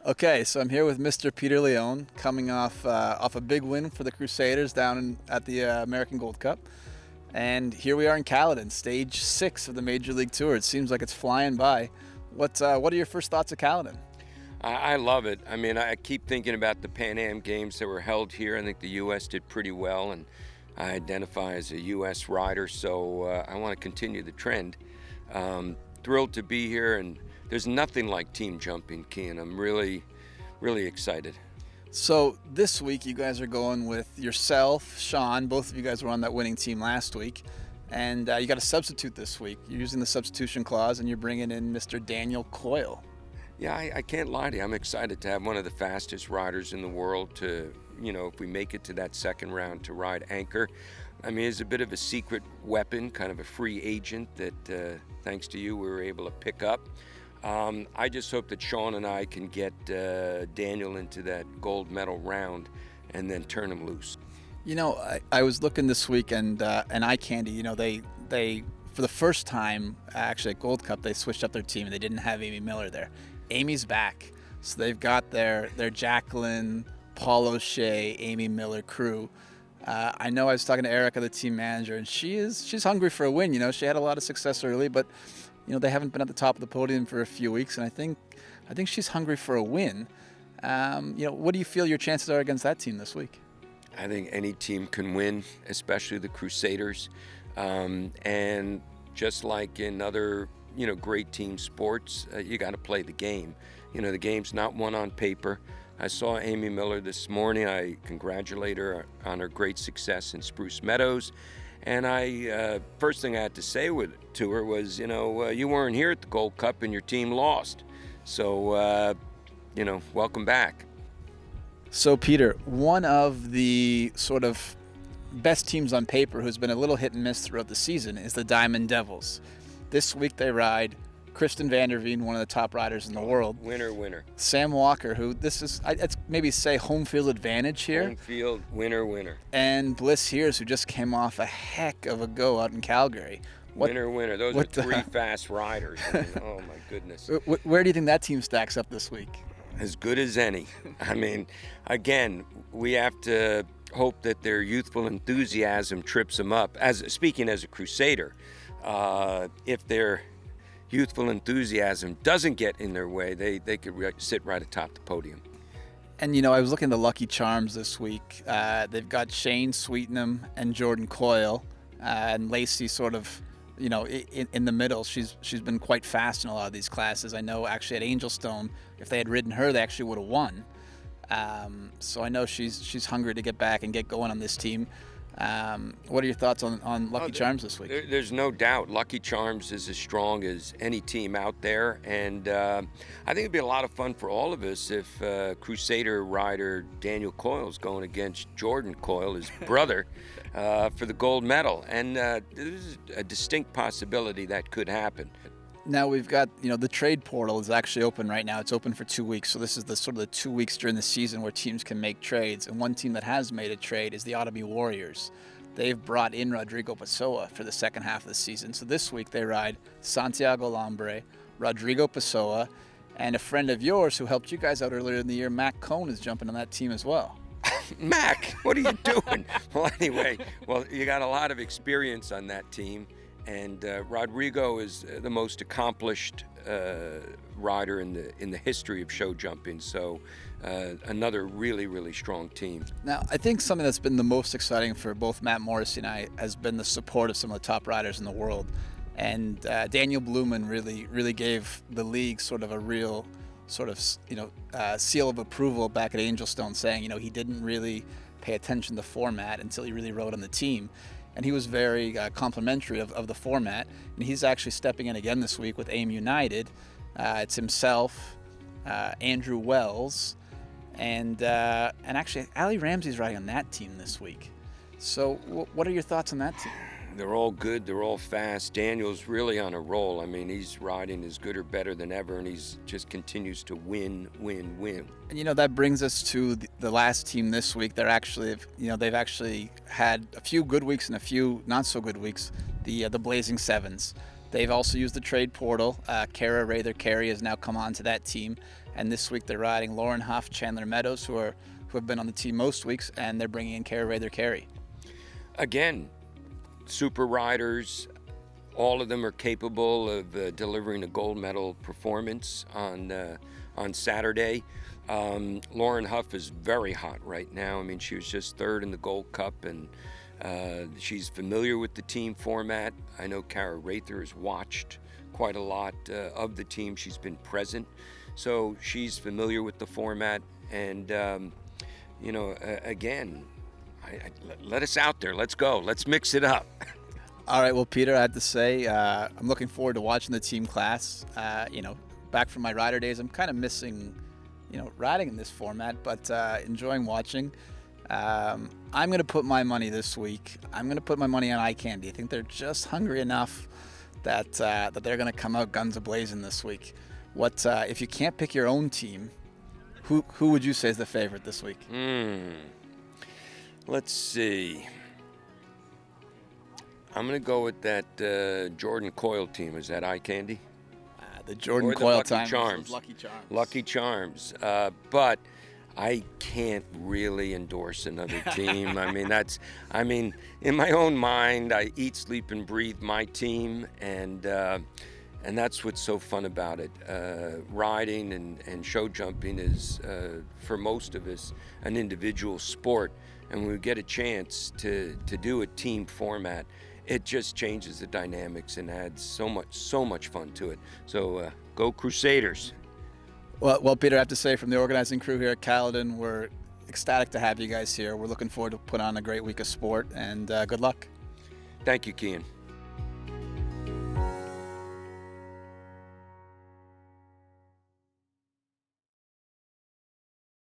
Okay, so I'm here with Mr. Peter Leone, coming off a big win for the Crusaders down at the American Gold Cup. And here we are in Caledon, stage 6 of the Major League Tour. It seems like it's flying by. What are your first thoughts of Caledon? I love it. I mean, I keep thinking about the Pan Am Games that were held here. I think the U.S. did pretty well, and I identify as a U.S. rider, so I want to continue the trend. Thrilled to be here, and there's nothing like team jumping, Keean. I'm really, really excited. So this week you guys are going with yourself, Sean. Both of you guys were on that winning team last week, and you got a substitute this week. You're using the substitution clause, and you're bringing in Mr. Daniel COYLE. Yeah, I can't lie to you. I'm excited to have one of the fastest riders in the world to, if we make it to that second round, to ride anchor. I mean, it's a bit of a secret weapon, kind of a free agent that, thanks to you, we were able to pick up. I just hope that Sean and I can get Daniel into that gold medal round and then turn him loose. I was looking this week, and Eye Candy, they for the first time, actually at Gold Cup, they switched up their team, and they didn't have Amy Miller there. Amy's back, so they've got their Jacqueline, Paul O'Shea, Amy Miller crew. I know I was talking to Erica, the team manager, and she's hungry for a win. She had a lot of success early, but they haven't been at the top of the podium for a few weeks, and I think she's hungry for a win. What do you feel your chances are against that team this week? I think any team can win, especially the Crusaders, and just like in other great team sports, you got to play the game. The game's not won on paper. I saw Amy Miller this morning. I congratulate her on her great success in Spruce Meadows. And first thing I had to say to her was, you weren't here at the Gold Cup and your team lost. So, welcome back. So, Peter, one of the sort of best teams on paper who's been a little hit and miss throughout the season is the Diamond Devils. This week they ride Kristen Vanderveen, one of the top riders in the world. Winner. Sam Walker, who I'd maybe say home field advantage here. Home field, winner. And Bliss Hears, who just came off a heck of a go out in Calgary. Winner. Those are three fast riders. I mean, oh, my goodness. Where do you think that team stacks up this week? As good as any. I mean, again, we have to hope that their youthful enthusiasm trips them up. Speaking as a Crusader, if their youthful enthusiasm doesn't get in their way, they could sit right atop the podium. And I was looking at the Lucky Charms this week. They've got Shane Sweetenham and Jordan COYLE, and Lacey sort of in the middle. She's been quite fast in a lot of these classes. I know actually at Angelstone, if they had ridden her, they actually would have won. So I know she's hungry to get back and get going on this team. What are your thoughts on Lucky Charms this week? There's no doubt Lucky Charms is as strong as any team out there, and I think it'd be a lot of fun for all of us if Crusader rider Daniel COYLE is going against Jordan COYLE, his brother, for the gold medal, and there's a distinct possibility that could happen. Now we've got, the trade portal is actually open right now. It's open for 2 weeks. So this is the 2 weeks during the season where teams can make trades. And one team that has made a trade is the Otomy Warriors. They've brought in RODRIGO PESSOA for the second half of the season. So this week they ride Santiago Lambre, RODRIGO PESSOA, and a friend of yours who helped you guys out earlier in the year, Mac Cohn, is jumping on that team as well. Mac, what are you doing? Well, anyway, you got a lot of experience on that team. And RODRIGO is the most accomplished rider in the history of show jumping. So another really, really strong team. Now, I think something that's been the most exciting for both Matt Morrissey and I has been the support of some of the top riders in the world. And Daniel BLUMAN really gave the league sort of a real sort of seal of approval back at Angelstone, saying he didn't really pay attention to format until he really rode on the team. And he was very complimentary of the format. And he's actually stepping in again this week with AIM United. It's himself, Andrew Wells, and actually Ali Ramsey's riding on that team this week. So what are your thoughts on that team? They're all good. They're all fast. Daniel's really on a roll. I mean, he's riding as good or better than ever, and he's just continues to win. And that brings us to the last team this week. They're actually, they've actually had a few good weeks and a few not so good weeks. The Blazing Sevens. They've also used the trade portal. CARA, RAETHER, has now come on to that team. And this week they're riding Lauren Huff, Chandler Meadows, who have been on the team most weeks, and they're bringing in CARA RAETHER. Again, super riders. All of them are capable of delivering a gold medal performance on Saturday. Lauren Huff is very hot right now. I mean, she was just third in the Gold Cup, and she's familiar with the team format. I know CARA RAETHER has watched quite a lot of the team. She's been present, so she's familiar with the format. And again, let us out there. Let's go. Let's mix it up. All right, well, Peter, I have to say, I'm looking forward to watching the team class. Back from my rider days, I'm kind of missing, riding in this format, but enjoying watching. I'm going to put my money this week. I'm going to put my money on iCandy. I think they're just hungry enough that they're going to come out guns a-blazing this week. What if you can't pick your own team? Who would you say is the favorite this week? Let's see. I'm going to go with that Jordan COYLE team. Is that iCandy? The Jordan COYLE Lucky Charms. Lucky Charms. Lucky Charms. But I can't really endorse another team. I mean, in my own mind, I eat, sleep, and breathe my team, and that's what's so fun about it. Riding and show jumping is, for most of us, an individual sport, and when we get a chance to do a team format, it just changes the dynamics and adds so much fun to it. So go Crusaders. Well, Peter, I have to say, from the organizing crew here at Caledon, we're ecstatic to have you guys here. We're looking forward to put on a great week of sport, and good luck. Thank you, Keean.